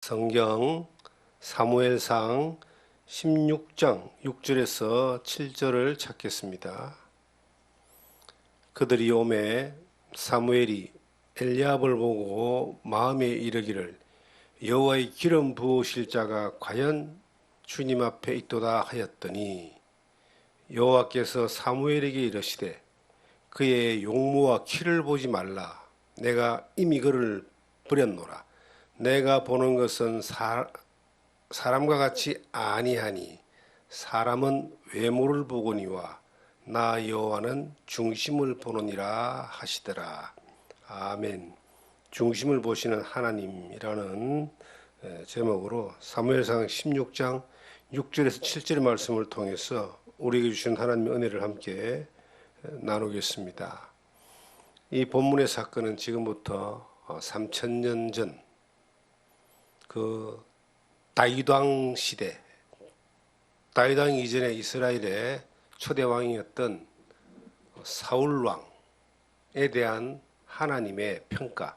성경 사무엘상 16장 6절에서 7절을 찾겠습니다. 그들이 오매 사무엘이 엘리압을 보고 마음에 이르기를 여호와의 기름 부으실 자가 과연 주님 앞에 있도다 하였더니 여호와께서 사무엘에게 이르시되 그의 용모와 키를 보지 말라. 내가 이미 그를 버렸노라. 내가 보는 것은 사람과 같이 아니하니 사람은 외모를 보거니와 나 여호와는 중심을 보느니라 하시더라. 아멘. 중심을 보시는 하나님이라는 제목으로 사무엘상 16장 6절에서 7절의 말씀을 통해서 우리에게 주신 하나님의 은혜를 함께 나누겠습니다. 이 본문의 사건은 지금부터 3000년 전 그 다윗 왕 시대, 다윗 왕 이전에 이스라엘의 초대 왕이었던 사울 왕에 대한 하나님의 평가,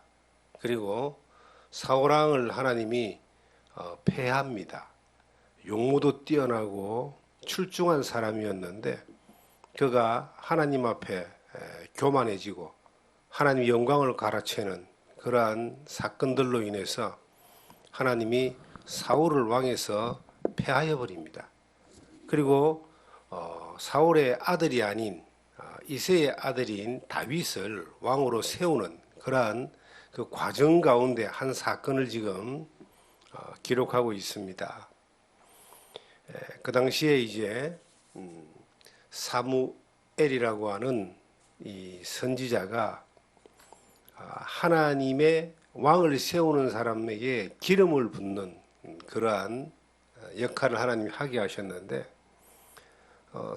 그리고 사울 왕을 하나님이 폐하합니다. 용모도 뛰어나고 출중한 사람이었는데 그가 하나님 앞에 교만해지고 하나님의 영광을 갈아채는 그러한 사건들로 인해서 하나님이 사울을 왕에서 폐하여 버립니다. 그리고 사울의 아들이 아닌 이새의 아들인 다윗을 왕으로 세우는 그러한 그 과정 가운데 한 사건을 지금 기록하고 있습니다. 그 당시에 이제 사무엘이라고 하는 이 선지자가 하나님의 왕을 세우는 사람에게 기름을 붓는 그러한 역할을 하나님이 하게 하셨는데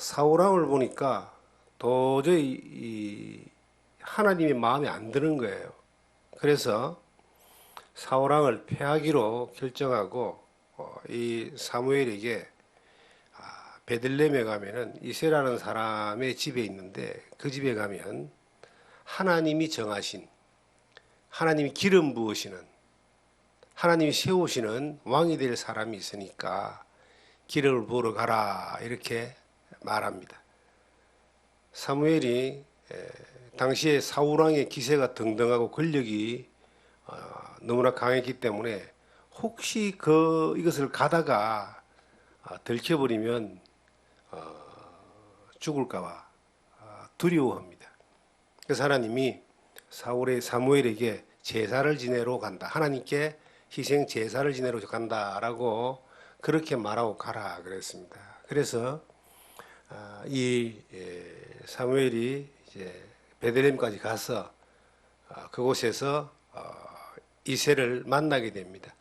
사울 왕을 보니까 도저히 이 하나님의 마음에 안 드는 거예요. 그래서 사울 왕을 폐하기로 결정하고 이 사무엘에게 베들레헴에 가면은 이새라는 사람의 집에 있는데 그 집에 가면 하나님이 정하신, 하나님이 기름 부으시는, 하나님이 세우시는 왕이 될 사람이 있으니까 기름을 부으러 가라 이렇게 말합니다. 사무엘이 당시에 사울 왕의 기세가 등등하고 권력이 너무나 강했기 때문에 혹시 이것을 가다가 들켜버리면 죽을까봐 두려워합니다. 그래서 하나님이 사무엘에게 제사를 지내러 간다. 하나님께 희생 제사를 지내러 간다라고 그렇게 말하고 가라 그랬습니다. 그래서 이 사무엘이 이제 베들레헴까지 가서 그곳에서 이새를 만나게 됩니다.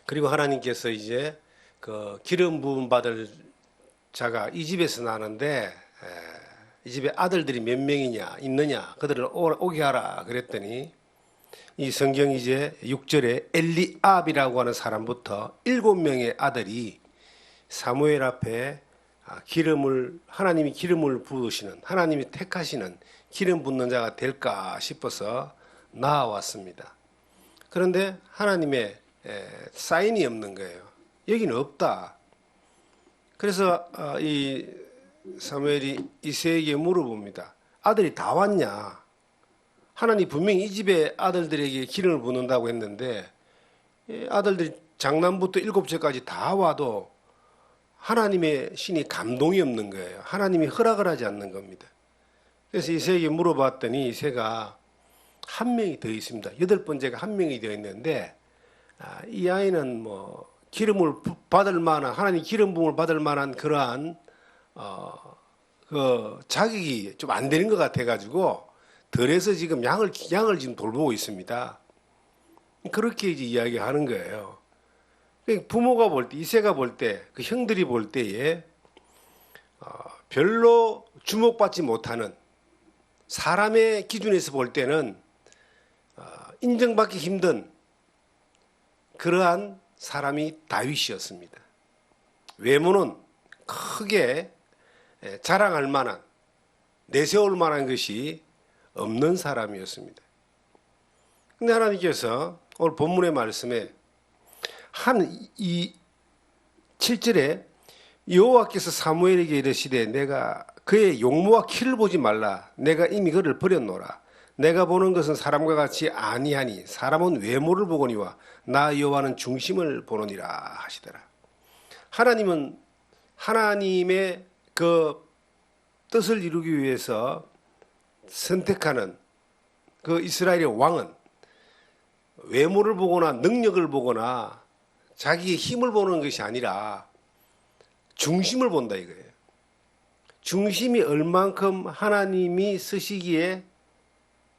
그리고 하나님께서 이제 그 기름 부음 받을 자가 이 집에서 나는데 이 집에 아들들이 몇 명이냐 있느냐 그들을 오게 하라 그랬더니 이 성경 이제 6절에 엘리압이라고 하는 사람부터 7명의 아들이 사무엘 앞에 하나님이 기름을 부으시는, 하나님이 택하시는 기름 붓는 자가 될까 싶어서 나와왔습니다. 그런데 하나님의 사인이 없는 거예요. 여기는 없다. 그래서 이 사무엘이 이새에게 물어봅니다. 아들이 다 왔냐? 하나님 분명히 이 집에 아들들에게 기름을 붓는다고 했는데 아들들이 장남부터 7째까지 다 와도 하나님의 신이 감동이 없는 거예요. 하나님이 허락을 하지 않는 겁니다. 그래서 이새에게 물어봤더니 이새가 한 명이 더 있습니다. 8번째가 한 명이 더 있는데 이 아이는 뭐 기름을 받을 만한, 하나님 기름 부음을 받을 만한 그러한 그 자격이 좀 안 되는 것 같아가지고 덜해서 지금 양을 지금 돌보고 있습니다. 그렇게 이제 이야기하는 거예요. 부모가 볼 때, 이새가 볼 때, 그 형들이 볼 때에 별로 주목받지 못하는, 사람의 기준에서 볼 때는 인정받기 힘든 그러한 사람이 다윗이었습니다. 외모는 크게 자랑할 만한, 내세울 만한 것이 없는 사람이었습니다. 근데 하나님께서 오늘 본문의 말씀에 이 7절에 여호와께서 사무엘에게 이르시되 내가 그의 용모와 키를 보지 말라. 내가 이미 그를 버렸노라. 내가 보는 것은 사람과 같이 아니하니 사람은 외모를 보거니와 나 여호와는 중심을 보느니라 하시더라. 하나님은 하나님의 그 뜻을 이루기 위해서 선택하는 그 이스라엘의 왕은 외모를 보거나 능력을 보거나 자기의 힘을 보는 것이 아니라 중심을 본다 이거예요. 중심이 얼만큼 하나님이 쓰시기에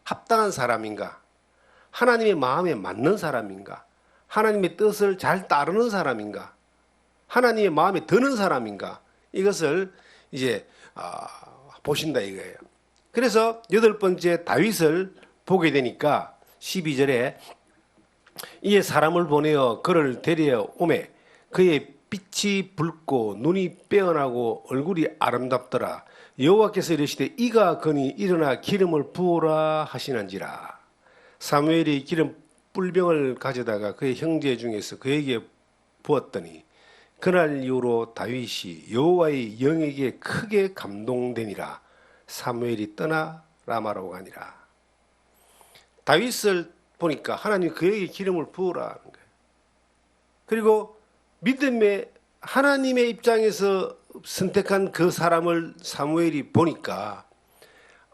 합당한 사람인가, 하나님의 마음에 맞는 사람인가, 하나님의 뜻을 잘 따르는 사람인가, 하나님의 마음에 드는 사람인가, 이것을 이제 보신다 이거예요. 그래서 8번째 다윗을 보게 되니까 12절에 이에 사람을 보내어 그를 데려 오매 그의 빛이 붉고 눈이 빼어나고 얼굴이 아름답더라. 여호와께서 이르시되 이가 거니 일어나 기름을 부으라 하시는지라. 사무엘이 기름 뿔병을 가져다가 그의 형제 중에서 그에게 부었더니 그날 이후로 다윗이 여호와의 영에게 크게 감동되니라. 사무엘이 떠나 라마로 가니라. 다윗을 보니까 하나님이 그에게 기름을 부으라 하는 거예요. 그리고 믿음의 하나님의 입장에서 선택한 그 사람을 사무엘이 보니까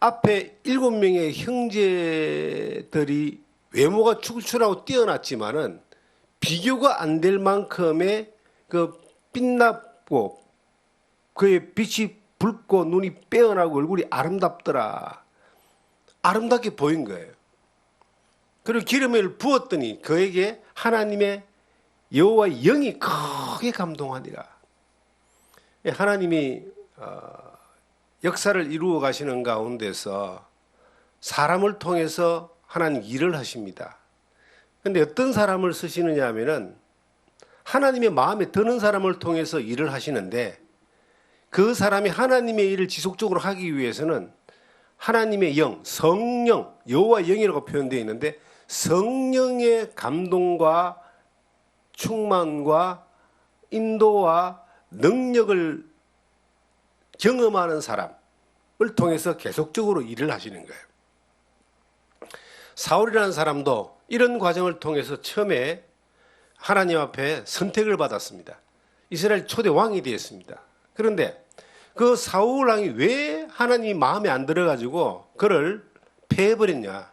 앞에 7명의 형제들이 외모가 출출하고 뛰어났지만은 비교가 안 될 만큼의 그 빛나고 그의 빛이 붉고 눈이 빼어나고 얼굴이 아름답더라. 아름답게 보인 거예요. 그리고 기름을 부었더니 그에게 하나님의 여호와의 영이 크게 감동하니라. 하나님이 역사를 이루어 가시는 가운데서 사람을 통해서 하나님 일을 하십니다. 그런데 어떤 사람을 쓰시느냐 하면은 하나님의 마음에 드는 사람을 통해서 일을 하시는데 그 사람이 하나님의 일을 지속적으로 하기 위해서는 하나님의 영, 성령, 여호와의 영이라고 표현되어 있는데 성령의 감동과 충만과 인도와 능력을 경험하는 사람을 통해서 계속적으로 일을 하시는 거예요. 사울이라는 사람도 이런 과정을 통해서 처음에 하나님 앞에 선택을 받았습니다. 이스라엘 초대 왕이 되었습니다. 그런데 그 사울 왕이 왜 하나님이 마음에 안 들어가지고 그를 패해버렸냐?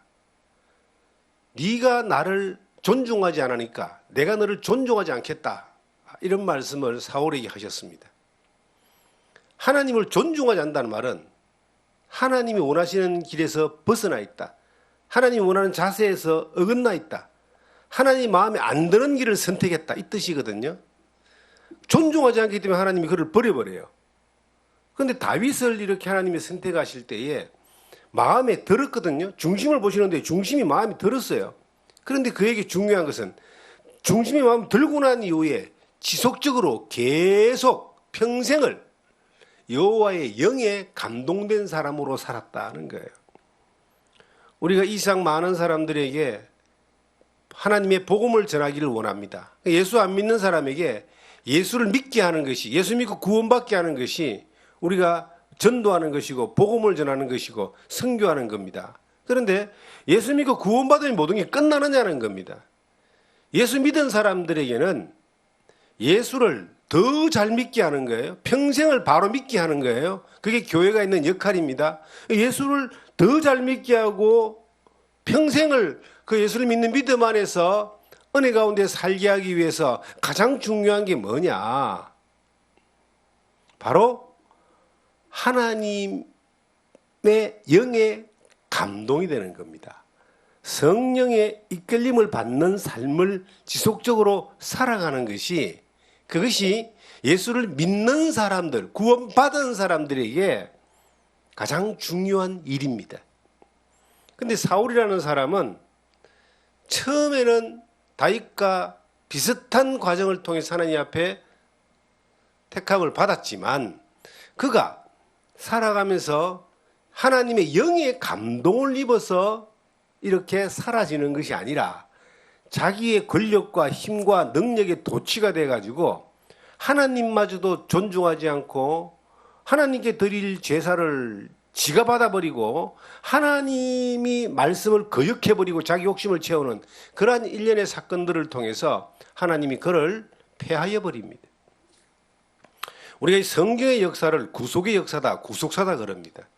네가 나를 존중하지 않으니까 내가 너를 존중하지 않겠다. 이런 말씀을 사울에게 하셨습니다. 하나님을 존중하지 않는다는 말은 하나님이 원하시는 길에서 벗어나 있다. 하나님이 원하는 자세에서 어긋나 있다. 하나님 마음에 안 드는 길을 선택했다. 이 뜻이거든요. 존중하지 않기 때문에 하나님이 그를 버려버려요. 그런데 다윗을 이렇게 하나님이 선택하실 때에 마음에 들었거든요. 중심을 보시는데 중심이 마음에 들었어요. 그런데 그에게 중요한 것은 중심이 마음에 들고 난 이후에 지속적으로 계속 평생을 여호와의 영에 감동된 사람으로 살았다는 거예요. 우리가 이상 많은 사람들에게 하나님의 복음을 전하기를 원합니다. 예수 안 믿는 사람에게 예수를 믿게 하는 것이, 예수 믿고 구원받게 하는 것이 우리가 전도하는 것이고 복음을 전하는 것이고 선교하는 겁니다. 그런데 예수 믿고 구원받으면 모든 게 끝나느냐는 겁니다. 예수 믿은 사람들에게는 예수를 더 잘 믿게 하는 거예요. 평생을 바로 믿게 하는 거예요. 그게 교회가 있는 역할입니다. 예수를 더 잘 믿게 하고 평생을 그 예수를 믿는 믿음 안에서 은혜 가운데 살게 하기 위해서 가장 중요한 게 뭐냐? 바로 하나님의 영의 감동이 되는 겁니다. 성령의 이끌림을 받는 삶을 지속적으로 살아가는 것이, 그것이 예수를 믿는 사람들, 구원받은 사람들에게 가장 중요한 일입니다. 근데 사울이라는 사람은 처음에는 다윗과 비슷한 과정을 통해서 하나님 앞에 택함을 받았지만 그가 살아가면서 하나님의 영의 감동을 입어서 이렇게 사라지는 것이 아니라 자기의 권력과 힘과 능력에 도취가 돼가지고 하나님마저도 존중하지 않고 하나님께 드릴 제사를 지가 받아버리고 하나님이 말씀을 거역해버리고 자기 욕심을 채우는 그러한 일련의 사건들을 통해서 하나님이 그를 폐하여 버립니다. 우리가 이 성경의 역사를 구속의 역사다, 구속사다 그럽니다.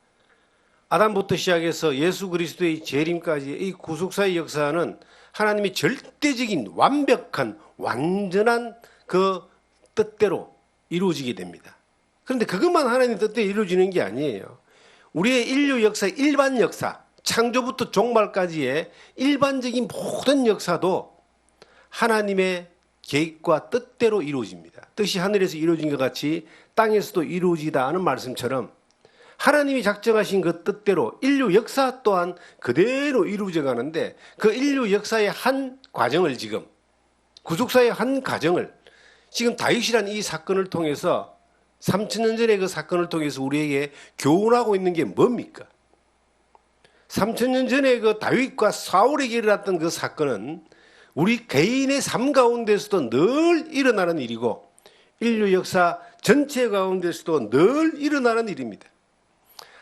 아담부터 시작해서 예수 그리스도의 재림까지 이 구속사의 역사는 하나님의 절대적인 완벽한 완전한 그 뜻대로 이루어지게 됩니다. 그런데 그것만 하나님 뜻대로 이루어지는 게 아니에요. 우리의 인류 역사, 일반 역사, 창조부터 종말까지의 일반적인 모든 역사도 하나님의 계획과 뜻대로 이루어집니다. 뜻이 하늘에서 이루어진 것 같이 땅에서도 이루어지다 하는 말씀처럼 하나님이 작정하신 그 뜻대로 인류 역사 또한 그대로 이루어져 가는데 그 인류 역사의 한 과정을 지금 구속사의 한 과정을 지금 다윗이라는 이 사건을 통해서 3000년 전의 그 사건을 통해서 우리에게 교훈하고 있는 게 뭡니까? 3000년 전에 그 다윗과 사울에게 일어났던 그 사건은 우리 개인의 삶 가운데서도 늘 일어나는 일이고 인류 역사 전체 가운데서도 늘 일어나는 일입니다.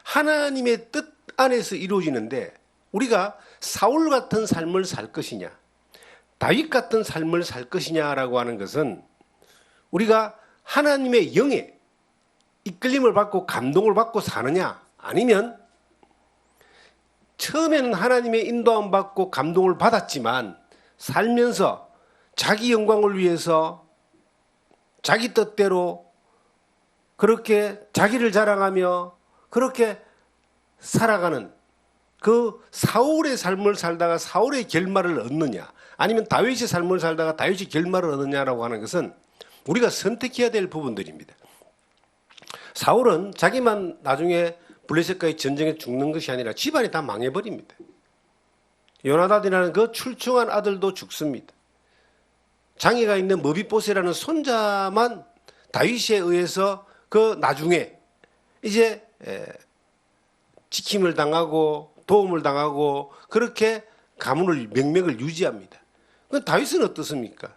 하나님의 뜻 안에서 이루어지는데 우리가 사울 같은 삶을 살 것이냐 다윗 같은 삶을 살 것이냐라고 하는 것은 우리가 하나님의 영에 이끌림을 받고 감동을 받고 사느냐 아니면 처음에는 하나님의 인도함 받고 감동을 받았지만 살면서 자기 영광을 위해서 자기 뜻대로 그렇게 자기를 자랑하며 그렇게 살아가는 그 사울의 삶을 살다가 사울의 결말을 얻느냐 아니면 다윗의 삶을 살다가 다윗의 결말을 얻느냐라고 하는 것은 우리가 선택해야 될 부분들입니다. 사울은 자기만 나중에 블레셋과의 전쟁에 죽는 것이 아니라 집안이 다 망해버립니다. 요나단이라는 그 출중한 아들도 죽습니다. 장애가 있는 머비보셋이라는 손자만 다윗에 의해서 그 나중에 이제 지킴을 당하고 도움을 당하고 그렇게 가문을 명맥을 유지합니다. 그 다윗은 어떻습니까?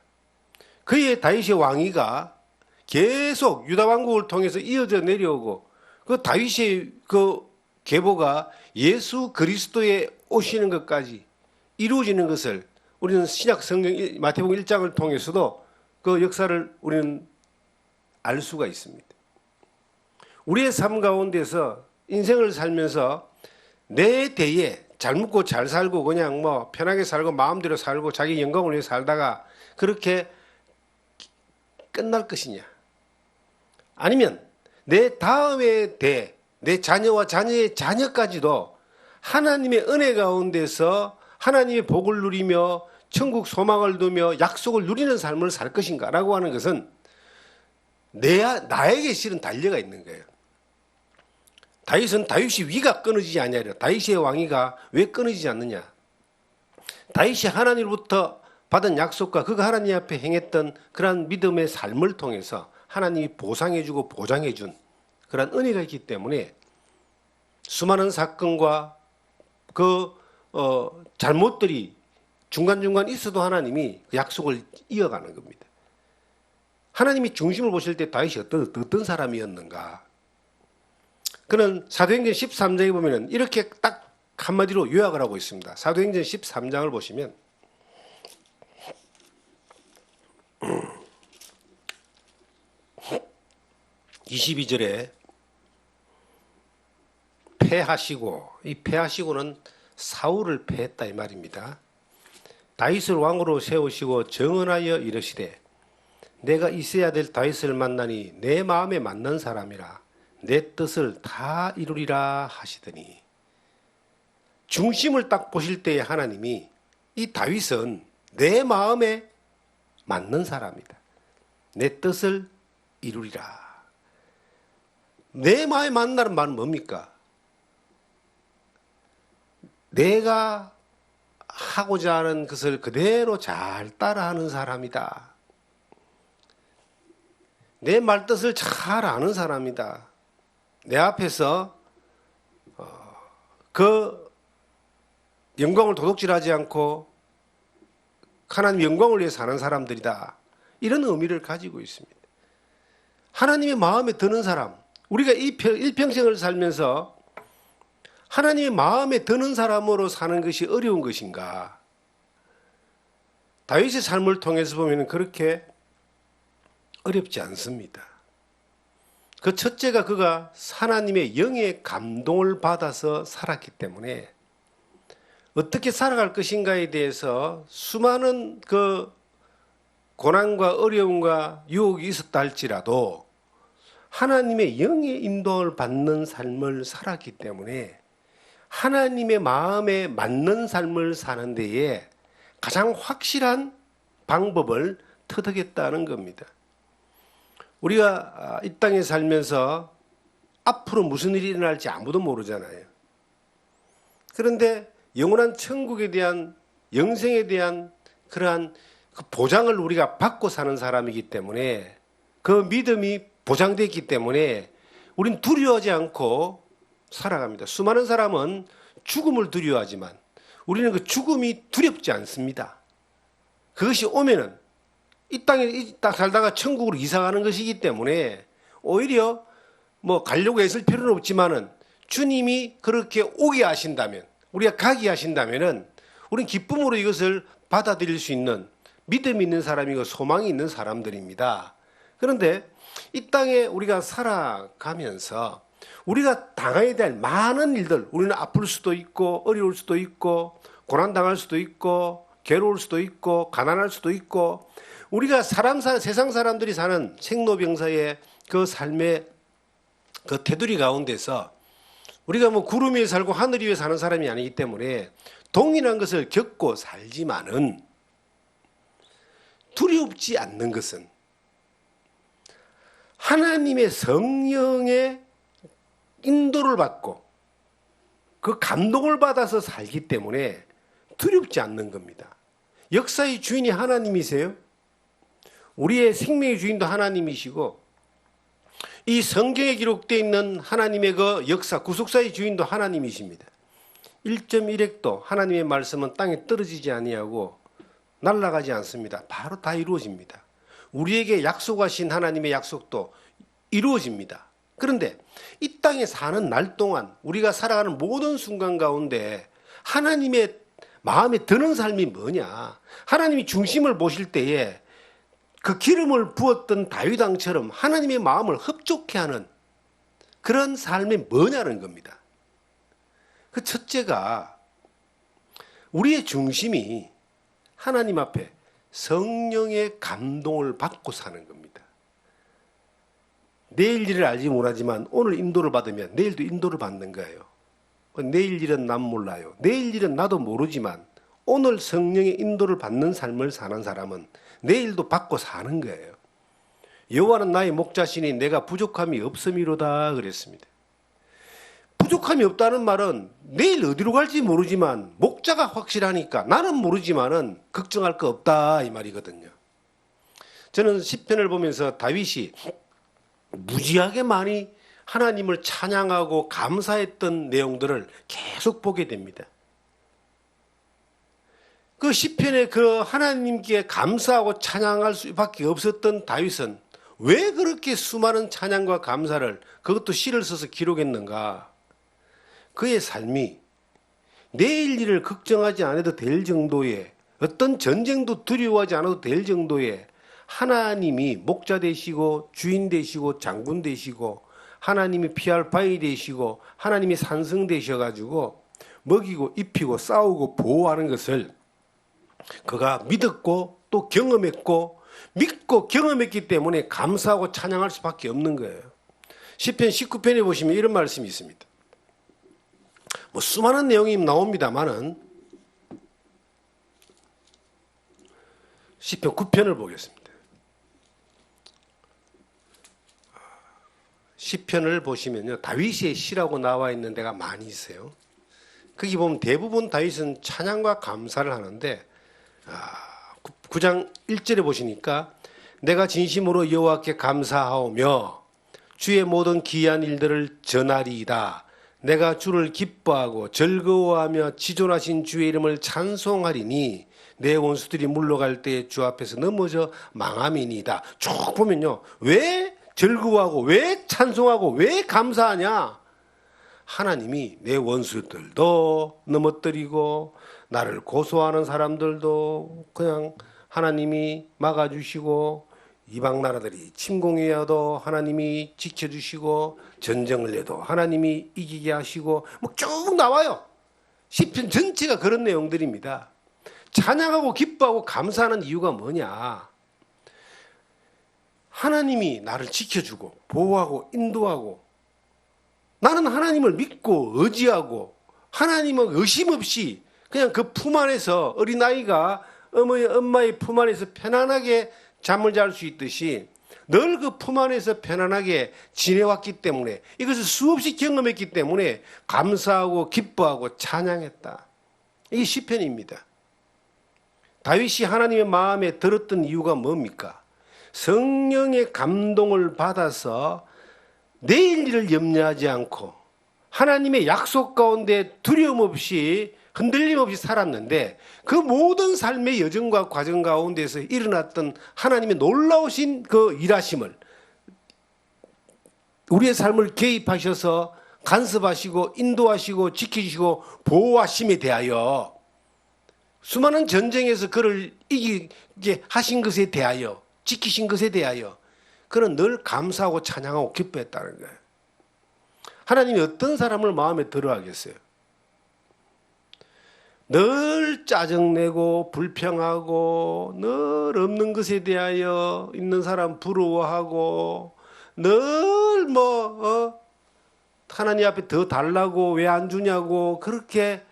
그의 다윗의 왕위가 계속 유다 왕국을 통해서 이어져 내려오고 그 다윗의 그 계보가 예수 그리스도에 오시는 것까지 이루어지는 것을 우리는 신약 성경 마태복음 1장을 통해서도 그 역사를 우리는 알 수가 있습니다. 우리의 삶 가운데서 인생을 살면서 내 대에 잘 먹고 잘 살고 그냥 뭐 편하게 살고 마음대로 살고 자기 영광을 위해 살다가 그렇게 끝날 것이냐 아니면 내 다음의 대, 내 자녀와 자녀의 자녀까지도 하나님의 은혜 가운데서 하나님의 복을 누리며 천국 소망을 두며 약속을 누리는 삶을 살 것인가 라고 하는 것은 나에게 실은 달려가 있는 거예요. 다윗이 위가 끊어지지 않냐려. 다윗의 왕위가 왜 끊어지지 않느냐. 다윗이 하나님으로부터 받은 약속과 그가 하나님 앞에 행했던 그러한 믿음의 삶을 통해서 하나님이 보상해주고 보장해준 그러한 은혜가 있기 때문에 수많은 사건과 그 잘못들이 중간중간 있어도 하나님이 그 약속을 이어가는 겁니다. 하나님이 중심을 보실 때 다윗이 어떤 사람이었는가. 그는 사도행전 13장에 보면 이렇게 딱 한마디로 요약을 하고 있습니다. 사도행전 13장을 보시면 22절에 패하시고, 이 패하시고는 사울을 패했다 이 말입니다. 다윗을 왕으로 세우시고 정언하여 이르시되 내가 있어야 될 다윗을 만나니 내 마음에 맞는 사람이라 내 뜻을 다 이루리라 하시더니 중심을 딱 보실 때에 하나님이 이 다윗은 내 마음에 맞는 사람이다. 내 뜻을 이루리라. 내 마음에 맞는다는 말은 뭡니까? 내가 하고자 하는 것을 그대로 잘 따라하는 사람이다. 내 말뜻을 잘 아는 사람이다. 내 앞에서 그 영광을 도둑질하지 않고 하나님 영광을 위해 사는 사람들이다. 이런 의미를 가지고 있습니다. 하나님의 마음에 드는 사람, 우리가 이 일평생을 살면서 하나님의 마음에 드는 사람으로 사는 것이 어려운 것인가? 다윗의 삶을 통해서 보면 그렇게 어렵지 않습니다. 그 첫째가 그가 하나님의 영의 감동을 받아서 살았기 때문에 어떻게 살아갈 것인가에 대해서 수많은 그 고난과 어려움과 유혹이 있었다 할지라도 하나님의 영의 인도를 받는 삶을 살았기 때문에 하나님의 마음에 맞는 삶을 사는 데에 가장 확실한 방법을 터득했다는 겁니다. 우리가 이 땅에 살면서 앞으로 무슨 일이 일어날지 아무도 모르잖아요. 그런데 영원한 천국에 대한, 영생에 대한 그러한 그 보장을 우리가 받고 사는 사람이기 때문에, 그 믿음이 보장되어 있기 때문에 우린 두려워하지 않고 살아갑니다. 수많은 사람은 죽음을 두려워하지만 우리는 그 죽음이 두렵지 않습니다. 그것이 오면은 이 땅에 살다가 천국으로 이사가는 것이기 때문에 오히려 뭐 가려고 애쓸 필요는 없지만은 주님이 그렇게 오게 하신다면, 우리가 가게 하신다면은 우리는 기쁨으로 이것을 받아들일 수 있는 믿음이 있는 사람이고 소망이 있는 사람들입니다. 그런데 이 땅에 우리가 살아가면서 우리가 당해야 될 많은 일들, 우리는 아플 수도 있고 어려울 수도 있고 고난당할 수도 있고 괴로울 수도 있고 가난할 수도 있고, 우리가 세상 사람들이 사는 생로병사의 그 삶의 그 테두리 가운데서 우리가 뭐 구름 위에 살고 하늘 위에 사는 사람이 아니기 때문에 동일한 것을 겪고 살지만은 두렵지 않는 것은 하나님의 성령의 인도를 받고 그 감동을 받아서 살기 때문에 두렵지 않는 겁니다. 역사의 주인이 하나님이세요. 우리의 생명의 주인도 하나님이시고 이 성경에 기록되어 있는 하나님의 그 역사, 구속사의 주인도 하나님이십니다. 1.1핵도 하나님의 말씀은 땅에 떨어지지 아니하고 날아가지 않습니다. 바로 다 이루어집니다. 우리에게 약속하신 하나님의 약속도 이루어집니다. 그런데 이 땅에 사는 날 동안 우리가 살아가는 모든 순간 가운데 하나님의 마음에 드는 삶이 뭐냐? 하나님이 중심을 보실 때에 그 기름을 부었던 다윗 왕처럼 하나님의 마음을 흡족해 하는 그런 삶이 뭐냐는 겁니다. 그 첫째가 우리의 중심이 하나님 앞에 성령의 감동을 받고 사는 겁니다. 내일 일을 알지 못하지만 오늘 인도를 받으면 내일도 인도를 받는 거예요. 내일 일은 난 몰라요. 내일 일은 나도 모르지만 오늘 성령의 인도를 받는 삶을 사는 사람은 내일도 받고 사는 거예요. 여호와는 나의 목자시니 내가 부족함이 없음이로다 그랬습니다. 부족함이 없다는 말은 내일 어디로 갈지 모르지만 목자가 확실하니까 나는 모르지만은 걱정할 거 없다 이 말이거든요. 저는 시편을 보면서 다윗이 무지하게 많이 하나님을 찬양하고 감사했던 내용들을 계속 보게 됩니다. 그 시편에 그 하나님께 감사하고 찬양할 수밖에 없었던 다윗은 왜 그렇게 수많은 찬양과 감사를, 그것도 시를 써서 기록했는가? 그의 삶이 내일 일을 걱정하지 않아도 될 정도의, 어떤 전쟁도 두려워하지 않아도 될 정도의 하나님이 목자 되시고 주인 되시고 장군 되시고 하나님이 피할 바위 되시고 하나님이 산성 되셔가지고 먹이고 입히고 싸우고 보호하는 것을 그가 믿었고 또 경험했고 믿고 경험했기 때문에 감사하고 찬양할 수밖에 없는 거예요. 시편 19편에 보시면 이런 말씀이 있습니다. 뭐 수많은 내용이 나옵니다만은 시편 9편을 보겠습니다. 시편을 보시면요, 다윗의 시라고 나와 있는 데가 많이 있어요. 거기 보면 대부분 다윗은 찬양과 감사를 하는데 9장 1절에 보시니까 내가 진심으로 여호와께 감사하오며 주의 모든 기이한 일들을 전하리이다. 내가 주를 기뻐하고 즐거워하며 지존하신 주의 이름을 찬송하리니 내 원수들이 물러갈 때 주 앞에서 넘어져 망함이니이다. 쭉 보면요. 왜 즐거워하고 왜 찬송하고 왜 감사하냐? 하나님이 내 원수들도 넘어뜨리고 나를 고소하는 사람들도 그냥 하나님이 막아주시고 이방 나라들이 침공해야도 하나님이 지켜주시고 전쟁을 해도 하나님이 이기게 하시고 뭐 쭉 나와요. 시편 전체가 그런 내용들입니다. 찬양하고 기뻐하고 감사하는 이유가 뭐냐? 하나님이 나를 지켜주고 보호하고 인도하고 나는 하나님을 믿고 의지하고 하나님은 의심 없이 그냥 그 품 안에서 어린아이가 엄마의 품 안에서 편안하게 잠을 잘 수 있듯이 늘 그 품 안에서 편안하게 지내왔기 때문에 이것을 수없이 경험했기 때문에 감사하고 기뻐하고 찬양했다. 이게 시편입니다. 다윗이 하나님의 마음에 들었던 이유가 뭡니까? 성령의 감동을 받아서 내일 일을 염려하지 않고 하나님의 약속 가운데 두려움 없이 흔들림 없이 살았는데 그 모든 삶의 여정과 과정 가운데서 일어났던 하나님의 놀라우신 그 일하심을 우리의 삶을 개입하셔서 간섭하시고 인도하시고 지키시고 보호하심에 대하여 수많은 전쟁에서 그를 이기게 하신 것에 대하여 지키신 것에 대하여 그는 늘 감사하고 찬양하고 기뻐했다는 거예요. 하나님이 어떤 사람을 마음에 들어 하겠어요? 늘 짜증내고 불평하고 늘 없는 것에 대하여 있는 사람 부러워하고 늘 하나님 앞에 더 달라고 왜 안 주냐고 그렇게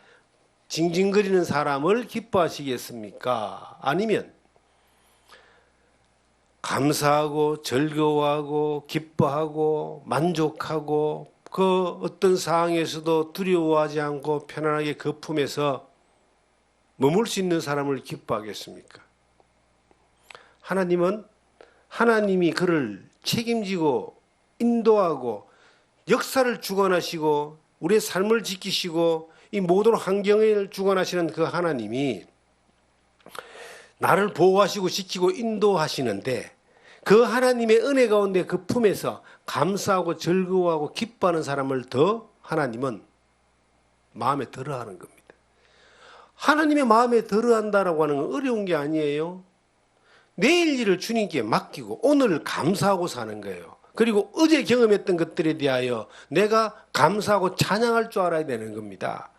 징징거리는 사람을 기뻐하시겠습니까? 아니면 감사하고 즐거워하고 기뻐하고 만족하고 그 어떤 상황에서도 두려워하지 않고 편안하게 그 품에서 머물 수 있는 사람을 기뻐하겠습니까? 하나님은 하나님이 그를 책임지고 인도하고 역사를 주관하시고 우리의 삶을 지키시고 이 모든 환경을 주관하시는 그 하나님이 나를 보호하시고 지키고 인도하시는데 그 하나님의 은혜 가운데 그 품에서 감사하고 즐거워하고 기뻐하는 사람을 더 하나님은 마음에 들어하는 겁니다. 하나님의 마음에 들어한다라고 하는 건 어려운 게 아니에요. 내일 일을 주님께 맡기고 오늘 감사하고 사는 거예요. 그리고 어제 경험했던 것들에 대하여 내가 감사하고 찬양할 줄 알아야 되는 겁니다.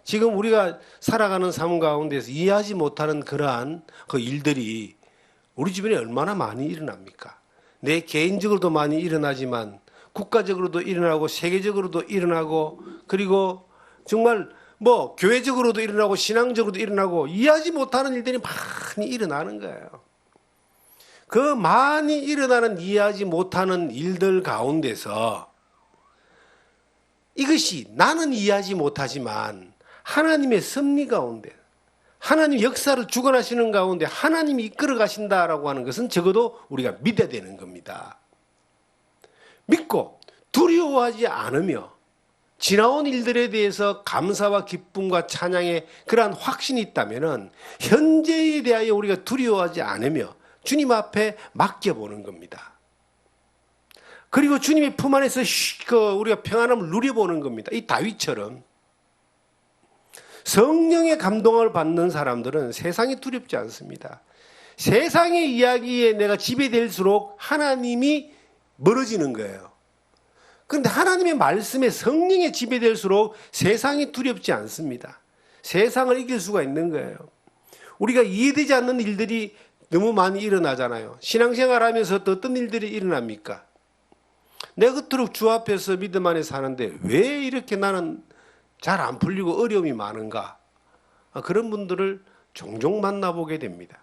지금 우리가 살아가는 삶 가운데서 이해하지 못하는 그러한 그 일들이 우리 주변에 얼마나 많이 일어납니까? 내 개인적으로도 많이 일어나지만 국가적으로도 일어나고 세계적으로도 일어나고 그리고 정말 교회적으로도 일어나고 신앙적으로도 일어나고 이해하지 못하는 일들이 많이 일어나는 거예요. 그 많이 일어나는 이해하지 못하는 일들 가운데서 이것이 나는 이해하지 못하지만 하나님의 섭리 가운데 하나님 역사를 주관하시는 가운데 하나님이 이끌어 가신다라고 하는 것은 적어도 우리가 믿어야 되는 겁니다. 믿고 두려워하지 않으며 지나온 일들에 대해서 감사와 기쁨과 찬양의 그러한 확신이 있다면 현재에 대하여 우리가 두려워하지 않으며 주님 앞에 맡겨보는 겁니다. 그리고 주님의 품 안에서 우리가 평안함을 누려보는 겁니다. 이 다윗처럼 성령의 감동을 받는 사람들은 세상이 두렵지 않습니다. 세상의 이야기에 내가 지배될수록 하나님이 멀어지는 거예요. 그런데 하나님의 말씀에 성령에 지배될수록 세상이 두렵지 않습니다. 세상을 이길 수가 있는 거예요. 우리가 이해되지 않는 일들이 너무 많이 일어나잖아요. 신앙생활하면서 어떤 일들이 일어납니까? 내가 그토록 주 앞에서 믿음 안에 사는데 왜 이렇게 나는 잘 안 풀리고 어려움이 많은가? 그런 분들을 종종 만나보게 됩니다.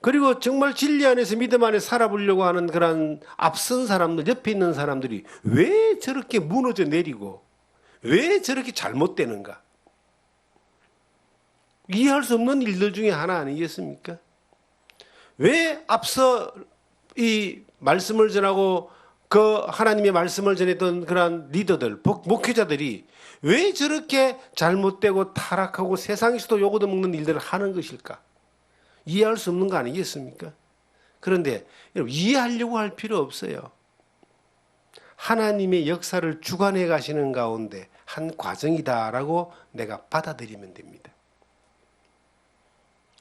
그리고 정말 진리 안에서 믿음 안에 살아보려고 하는 그런 앞선 사람들, 옆에 있는 사람들이 왜 저렇게 무너져 내리고 왜 저렇게 잘못되는가? 이해할 수 없는 일들 중에 하나 아니겠습니까? 왜 앞서 이 말씀을 전하고 그 하나님의 말씀을 전했던 그러한 리더들, 목회자들이 왜 저렇게 잘못되고 타락하고 세상에서도 욕 얻어먹는 일들을 하는 것일까? 이해할 수 없는 거 아니겠습니까? 그런데 여러분, 이해하려고 할 필요 없어요. 하나님의 역사를 주관해 가시는 가운데 한 과정이다라고 내가 받아들이면 됩니다.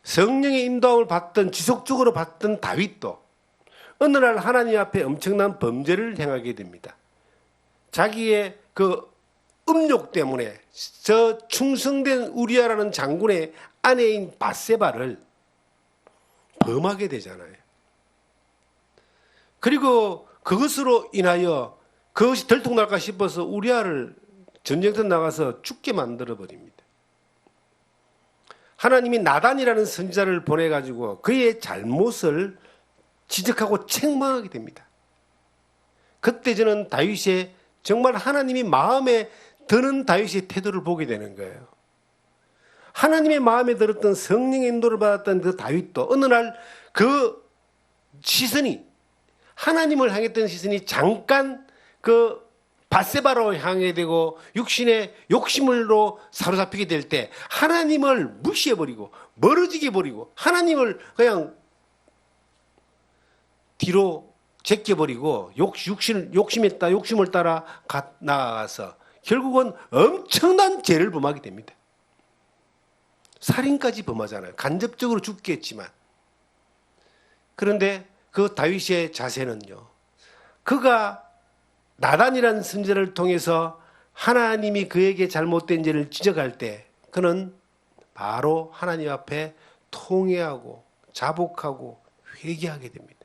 성령의 인도함을 받던, 지속적으로 받던 다윗도 어느 날 하나님 앞에 엄청난 범죄를 행하게 됩니다. 자기의 그 음욕 때문에 저 충성된 우리아라는 장군의 아내인 바세바를 범하게 되잖아요. 그리고 그것으로 인하여 그것이 들통날까 싶어서 우리아를 전쟁터 나가서 죽게 만들어 버립니다. 하나님이 나단이라는 선지자를 보내가지고 그의 잘못을 지적하고 책망하게 됩니다. 그때 저는 다윗의 정말 하나님이 마음에 드는 다윗의 태도를 보게 되는 거예요. 하나님의 마음에 들었던 성령의 인도를 받았던 그 다윗도 어느 날 그 시선이, 하나님을 향했던 시선이 잠깐 그 바세바로 향하게 되고 육신의 욕심으로 사로잡히게 될 때 하나님을 무시해버리고 멀어지게 버리고 하나님을 그냥 뒤로 제껴버리고 욕심을 따라 나아가서 결국은 엄청난 죄를 범하게 됩니다. 살인까지 범하잖아요. 간접적으로 죽겠지만. 그런데 그 다윗의 자세는요, 그가 나단이라는 선지자를 통해서 하나님이 그에게 잘못된 죄를 지적할 때 그는 바로 하나님 앞에 통회하고 자복하고 회개하게 됩니다.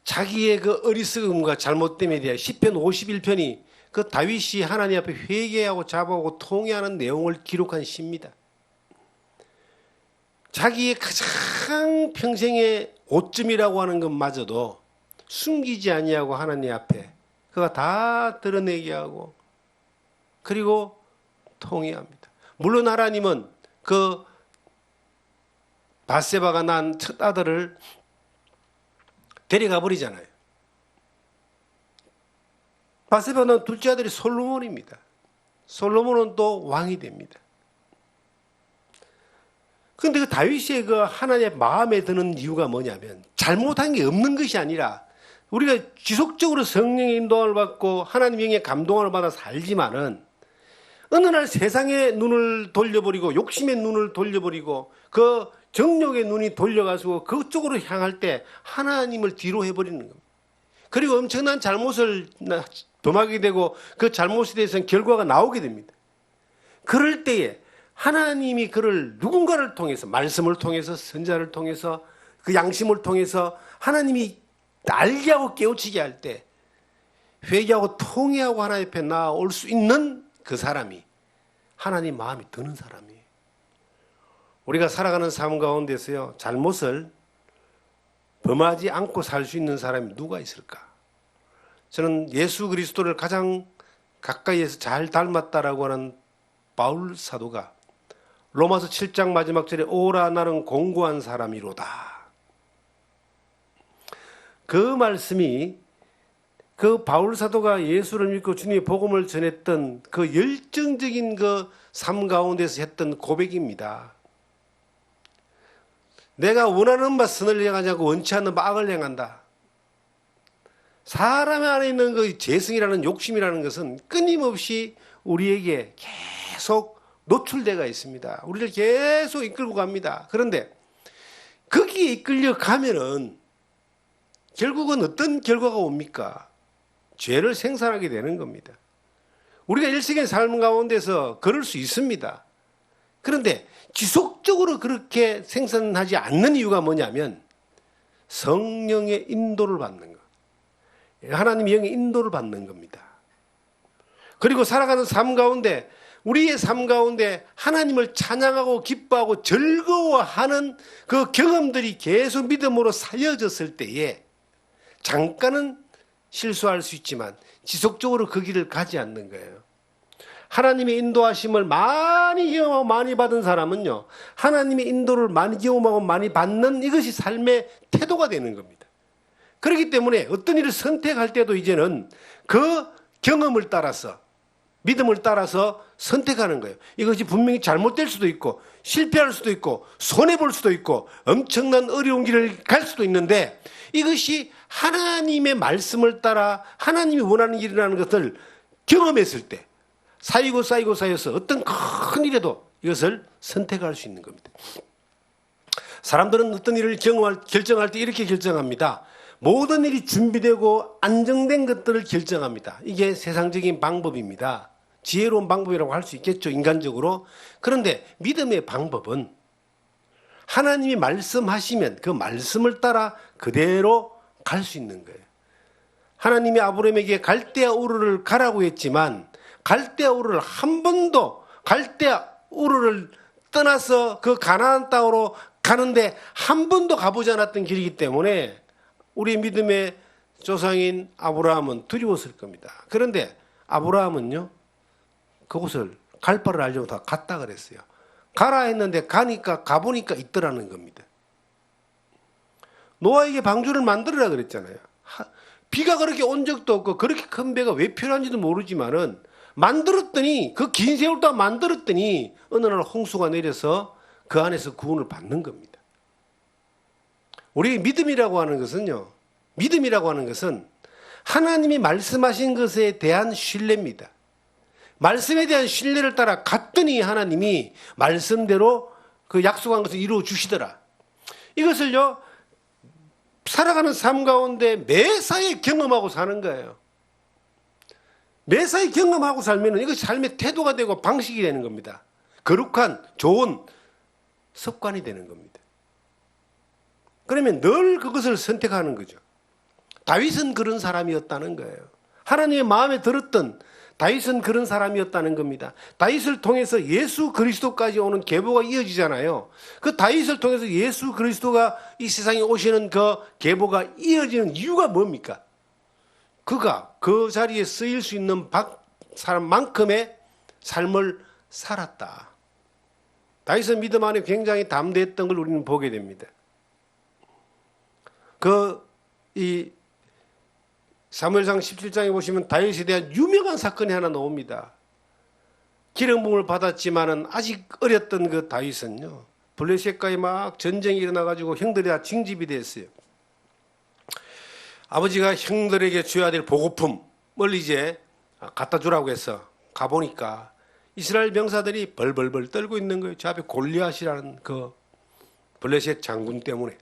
자기의 그 어리석음과 잘못됨에 대한 시편 51편이 그 다윗이 하나님 앞에 회개하고 자복하고 통회하는 내용을 기록한 시입니다. 자기의 가장 평생의 오점이라고 하는 것마저도 숨기지 아니하고 하나님 앞에 그가 다 드러내게 하고 그리고 통회합니다. 물론 하나님은 그 바세바가 난 첫 아들을 데려가 버리잖아요. 바세바가 난 둘째 아들이 솔로몬입니다. 솔로몬은 또 왕이 됩니다. 그런데 그 다윗의 그 하나님의 마음에 드는 이유가 뭐냐면 잘못한 게 없는 것이 아니라 우리가 지속적으로 성령의 인도함을 받고 하나님의 영의 감동을 받아 살지만은 어느 날 세상의 눈을 돌려버리고 욕심의 눈을 돌려버리고 그 정욕의 눈이 돌려가지고 그쪽으로 향할 때 하나님을 뒤로 해버리는 겁니다. 그리고 엄청난 잘못을 범하게 되고 그 잘못에 대해서는 결과가 나오게 됩니다. 그럴 때에 하나님이 그를 누군가를 통해서, 말씀을 통해서, 선자를 통해서, 그 양심을 통해서 하나님이 알게 하고 깨우치게 할 때 회개하고 통회하고 하나님 앞에 나올 수 있는 그 사람이 하나님 마음이 드는 사람이에요. 우리가 살아가는 삶 가운데서요, 잘못을 범하지 않고 살 수 있는 사람이 누가 있을까? 저는 예수 그리스도를 가장 가까이에서 잘 닮았다라고 하는 바울 사도가 로마서 7장 마지막 절에 오라 나는 공고한 사람이로다. 그 말씀이 그 바울 사도가 예수를 믿고 주님의 복음을 전했던 그 열정적인 그 삶 가운데서 했던 고백입니다. 내가 원하는 바 선을 행하지 않고 원치 않는 바 악을 행한다. 사람 안에 있는 그 재성이라는 욕심이라는 것은 끊임없이 우리에게 계속 노출되어 있습니다. 우리를 계속 이끌고 갑니다. 그런데 거기에 이끌려 가면은 결국은 어떤 결과가 옵니까? 죄를 생산하게 되는 겁니다. 우리가 일생의 삶 가운데서 그럴 수 있습니다. 그런데 지속적으로 그렇게 생산하지 않는 이유가 뭐냐면 성령의 인도를 받는 것. 하나님의 영의 인도를 받는 겁니다. 그리고 살아가는 삶 가운데 우리의 삶 가운데 하나님을 찬양하고 기뻐하고 즐거워하는 그 경험들이 계속 믿음으로 쌓여졌을 때에 잠깐은 실수할 수 있지만 지속적으로 그 길을 가지 않는 거예요. 하나님의 인도하심을 많이 경험하고 많이 받은 사람은요, 하나님의 인도를 많이 경험하고 많이 받는 이것이 삶의 태도가 되는 겁니다. 그렇기 때문에 어떤 일을 선택할 때도 이제는 그 경험을 따라서, 믿음을 따라서 선택하는 거예요. 이것이 분명히 잘못될 수도 있고 실패할 수도 있고 손해볼 수도 있고 엄청난 어려운 길을 갈 수도 있는데, 이것이 하나님의 말씀을 따라 하나님이 원하는 일이라는 것을 경험했을 때 쌓이고 쌓여서 어떤 큰 일에도 이것을 선택할 수 있는 겁니다. 사람들은 어떤 일을 결정할 때 이렇게 결정합니다. 모든 일이 준비되고 안정된 것들을 결정합니다. 이게 세상적인 방법입니다. 지혜로운 방법이라고 할 수 있겠죠, 인간적으로. 그런데 믿음의 방법은 하나님이 말씀하시면 그 말씀을 따라 그대로 갈 수 있는 거예요. 하나님이 아브라함에게 갈대아 우르를 가라고 했지만 갈대아 우르를 한 번도, 갈대아 우르를 떠나서 그 가나안 땅으로 가는데 한 번도 가보지 않았던 길이기 때문에 우리 믿음의 조상인 아브라함은 두려웠을 겁니다. 그런데 아브라함은요, 그곳을 갈 바를 알지 못하고 갔다 그랬어요. 가라 했는데 가보니까 있더라는 겁니다. 노아에게 방주를 만들어라 그랬잖아요. 비가 그렇게 온 적도 없고 그렇게 큰 배가 왜 필요한지도 모르지만은 만들었더니, 그 긴 세월 동안 만들었더니 어느 날 홍수가 내려서 그 안에서 구원을 받는 겁니다. 우리 믿음이라고 하는 것은 하나님이 말씀하신 것에 대한 신뢰입니다. 말씀에 대한 신뢰를 따라 갔더니 하나님이 말씀대로 그 약속한 것을 이루어 주시더라. 이것을요, 살아가는 삶 가운데 매사에 경험하고 사는 거예요. 매사에 경험하고 살면 이것이 삶의 태도가 되고 방식이 되는 겁니다. 거룩한 좋은 습관이 되는 겁니다. 그러면 늘 그것을 선택하는 거죠. 다윗은 그런 사람이었다는 거예요. 하나님의 마음에 들었던 다윗은 그런 사람이었다는 겁니다. 다윗을 통해서 예수 그리스도까지 오는 계보가 이어지잖아요. 그 다윗을 통해서 예수 그리스도가 이 세상에 오시는 그 계보가 이어지는 이유가 뭡니까? 그가 그 자리에 쓰일 수 있는 사람만큼의 삶을 살았다. 다윗은 믿음 안에 굉장히 담대했던 걸 우리는 보게 됩니다. 사무엘상 17장에 보시면 다윗에 대한 유명한 사건이 하나 나옵니다. 기름 부음을 받았지만은 아직 어렸던 그 다윗은요, 블레셋과의 막 전쟁이 일어나가지고 형들이 다 징집이 됐어요. 아버지가 형들에게 줘야 될 보고품을 이제 갖다 주라고 해서 가보니까 이스라엘 병사들이 벌벌벌 떨고 있는 거예요. 저 앞에 골리앗이라는 그 블레셋 장군 때문에.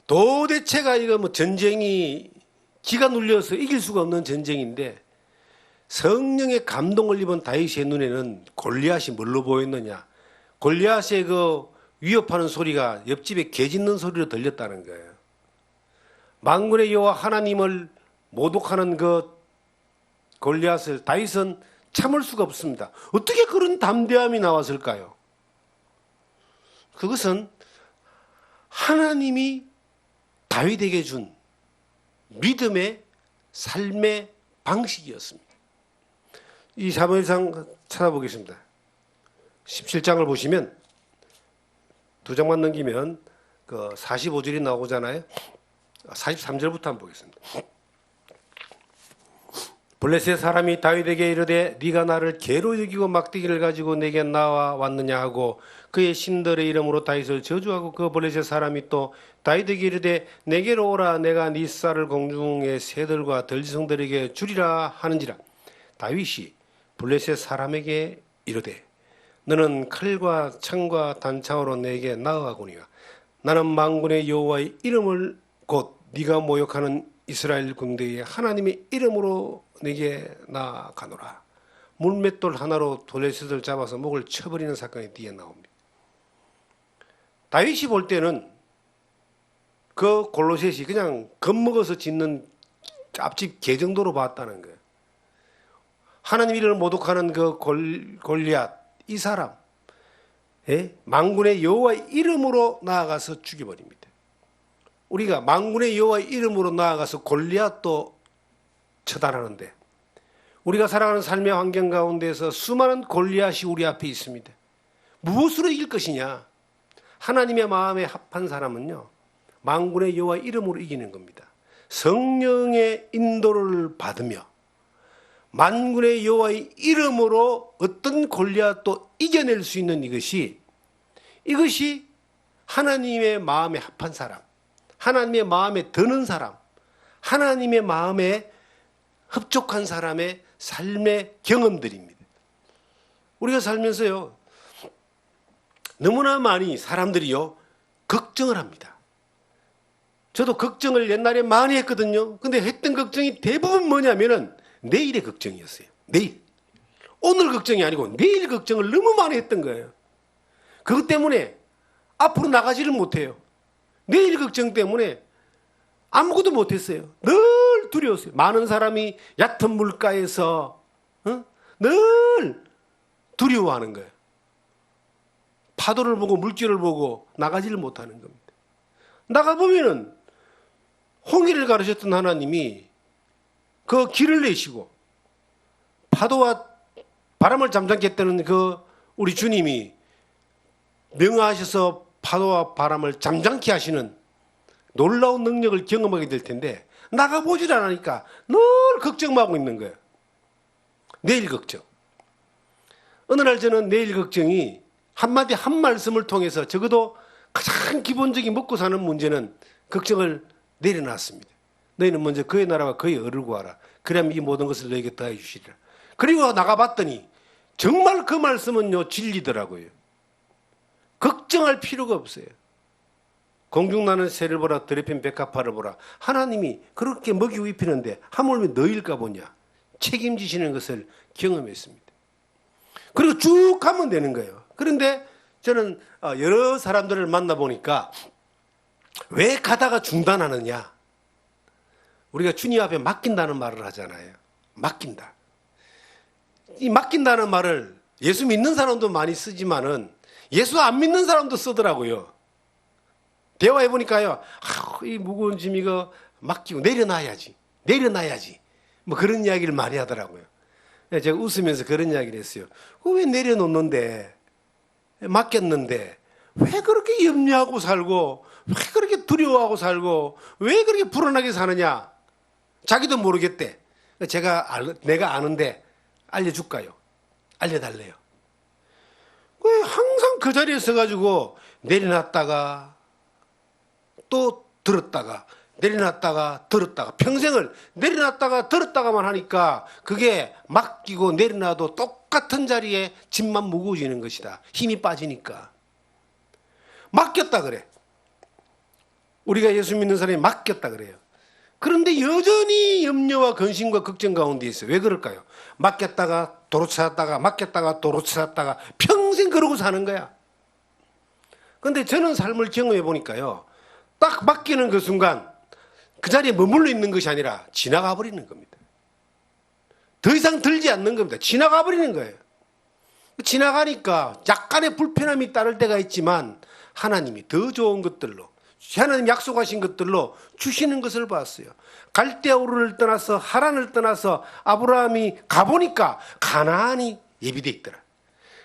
도대체가 이거 뭐 전쟁이 기가 눌려서 이길 수가 없는 전쟁인데, 성령의 감동을 입은 다윗의 눈에는 골리앗이 뭘로 보였느냐? 골리앗의 그 위협하는 소리가 옆집에 개 짖는 소리로 들렸다는 거예요. 만군의 여호와 하나님을 모독하는 그 골리앗을 다윗은 참을 수가 없습니다. 어떻게 그런 담대함이 나왔을까요? 그것은 하나님이 다윗에게 준 믿음의 삶의 방식이었습니다. 이 사무엘상 찾아보겠습니다. 17장을 보시면 두 장만 넘기면 그 45절이 나오잖아요. 43절부터 한번 보겠습니다. 블레셋 사람이 다윗에게 이르되 네가 나를 개로 여기고 막대기를 가지고 내게 나와 왔느냐 하고 그의 신들의 이름으로 다윗을 저주하고, 그 블레셋 사람이 또 다윗에게 이르되 내게로 오라, 내가 네 쌀을 공중의 새들과 들짐승들에게 주리라 하는지라. 다윗이 블레셋 사람에게 이르되 너는 칼과 창과 단창으로 내게 나아가거니와 나는 만군의 여호와의 이름을 곧 네가 모욕하는 이스라엘 군대의 하나님의 이름으로 내게 나아가노라. 물맷돌 하나로 블레셋을 잡아서 목을 쳐버리는 사건이 뒤에 나옵니다. 다윗이 볼 때는 그 골로셋이 그냥 겁먹어서 짓는 앞집 개 정도로 봤다는 거예요. 하나님 이름을 모독하는 그 골리앗, 이 사람, 만군의 여호와의 이름으로 나아가서 죽여버립니다. 우리가 만군의 여호와의 이름으로 나아가서 골리앗도 처단하는데, 우리가 살아가는 삶의 환경 가운데서 수많은 골리앗이 우리 앞에 있습니다. 무엇으로 이길 것이냐? 하나님의 마음에 합한 사람은요, 만군의 여호와 이름으로 이기는 겁니다. 성령의 인도를 받으며 만군의 여호와의 이름으로 어떤 골리앗도 이겨낼 수 있는 이것이 하나님의 마음에 합한 사람, 하나님의 마음에 드는 사람, 하나님의 마음에 흡족한 사람의 삶의 경험들입니다. 우리가 살면서요, 너무나 많이 사람들이요, 걱정을 합니다. 저도 걱정을 옛날에 많이 했거든요. 근데 했던 걱정이 대부분 뭐냐면은 내일의 걱정이었어요. 내일. 오늘 걱정이 아니고 내일 걱정을 너무 많이 했던 거예요. 그것 때문에 앞으로 나가지를 못해요. 내일 걱정 때문에 아무것도 못했어요. 늘 두려웠어요. 많은 사람이 얕은 물가에서 늘 두려워하는 거예요. 파도를 보고 물결을 보고 나가지를 못하는 겁니다. 나가보면은 홍해를 가르셨던 하나님이 그 길을 내시고 파도와 바람을 잠잠게 했다는 그 우리 주님이 명하셔서 파도와 바람을 잠잠케 하시는 놀라운 능력을 경험하게 될 텐데 나가보질 않으니까 늘 걱정하고 있는 거예요. 내일 걱정. 어느 날 저는 내일 걱정이 한마디 한 말씀을 통해서 적어도 가장 기본적인 먹고 사는 문제는 걱정을 내려놨습니다. 너희는 먼저 그의 나라와 그의 의를 구하라. 그러면 이 모든 것을 너에게 더해 주시리라. 그리고 나가봤더니 정말 그 말씀은요 진리더라고요. 걱정할 필요가 없어요. 공중나는 새를 보라 더럽힌 백합화를 보라. 하나님이 그렇게 먹이고 입히는데 하물며 너일까 보냐. 책임지시는 것을 경험했습니다. 그리고 쭉 가면 되는 거예요. 그런데 저는 여러 사람들을 만나보니까 왜 가다가 중단하느냐. 우리가 주님 앞에 맡긴다는 말을 하잖아요. 맡긴다. 이 맡긴다는 말을 예수 믿는 사람도 많이 쓰지만은 예수 안 믿는 사람도 쓰더라고요. 대화해보니까요. 이 무거운 짐 이거 맡기고 내려놔야지. 뭐 그런 이야기를 많이 하더라고요. 제가 웃으면서 그런 이야기를 했어요. 왜 내려놓는데 맡겼는데 왜 그렇게 염려하고 살고 왜 그렇게 두려워하고 살고 왜 그렇게 불안하게 사느냐. 자기도 모르겠대. 내가 아는데 알려줄까요? 알려달래요. 왜 항상 그 자리에 서가지고 내려놨다가 또 들었다가 내려놨다가 들었다가 평생을 내려놨다가 들었다가만 하니까 그게 맡기고 내려놔도 똑같은 자리에 짐만 무거워지는 것이다. 힘이 빠지니까. 맡겼다 그래. 우리가 예수 믿는 사람이 맡겼다 그래요. 그런데 여전히 염려와 근심과 걱정 가운데 있어요. 왜 그럴까요? 맡겼다가 도로 찾았다가 맡겼다가 도로 찾았다가 평생 그러고 사는 거야. 그런데 저는 삶을 경험해 보니까요. 딱 맡기는 그 순간 그 자리에 머물러 있는 것이 아니라 지나가 버리는 겁니다. 더 이상 들지 않는 겁니다. 지나가 버리는 거예요. 지나가니까 약간의 불편함이 따를 때가 있지만 하나님이 더 좋은 것들로 하나님 약속하신 것들로 주시는 것을 봤어요. 갈대아우르를 떠나서 하란을 떠나서 아브라함이 가보니까 가나안이 예비되어 있더라.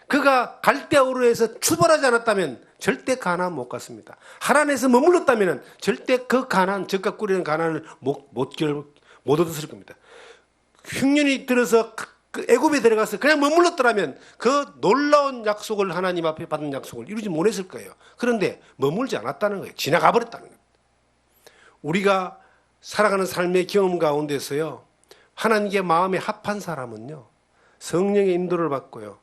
그가 갈대아우르에서 출발하지 않았다면 절대 가나안 못 갔습니다. 하란에서 머물렀다면 절대 그 가나안, 적과 꾸리는 가나안을 못 얻었을 겁니다. 흉년이 들어서 그 애굽에 들어가서 그냥 머물렀더라면 그 놀라운 약속을 하나님 앞에 받은 약속을 이루지 못했을 거예요. 그런데 머물지 않았다는 거예요. 지나가 버렸다는 거예요. 우리가 살아가는 삶의 경험 가운데서요. 하나님께 마음에 합한 사람은요. 성령의 인도를 받고요.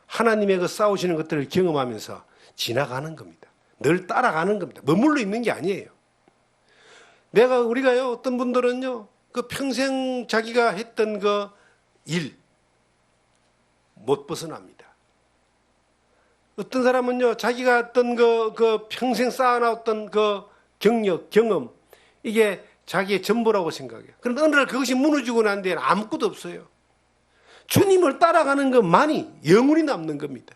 하나님의 그 싸우시는 것들을 경험하면서 지나가는 겁니다. 늘 따라가는 겁니다. 머물러 있는 게 아니에요. 우리가요. 어떤 분들은요. 그 평생 자기가 했던 그 일 못 벗어납니다. 어떤 사람은요, 자기가 어떤 그 평생 쌓아놨던 그 경력, 경험, 이게 자기의 전부라고 생각해요. 그런데 어느 날 그것이 무너지고 난 뒤에는 아무것도 없어요. 주님을 따라가는 것만이 영원히 남는 겁니다.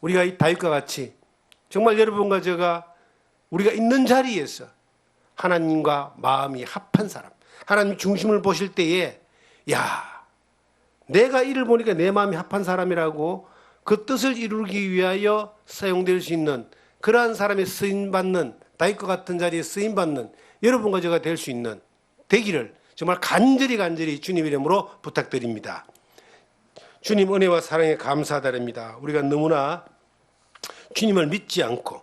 우리가 이 다윗과 같이 정말 여러분과 제가 우리가 있는 자리에서 하나님과 마음이 합한 사람, 하나님 중심을 보실 때에 야, 내가 이를 보니까 내 마음이 합한 사람이라고 그 뜻을 이루기 위하여 사용될 수 있는 그러한 사람의 쓰임받는 다윗과 같은 자리에 쓰임 받는 여러분과 제가 될 수 있는 되기를 정말 간절히 주님 이름으로 부탁드립니다. 주님 은혜와 사랑에 감사드립니다. 우리가 너무나 주님을 믿지 않고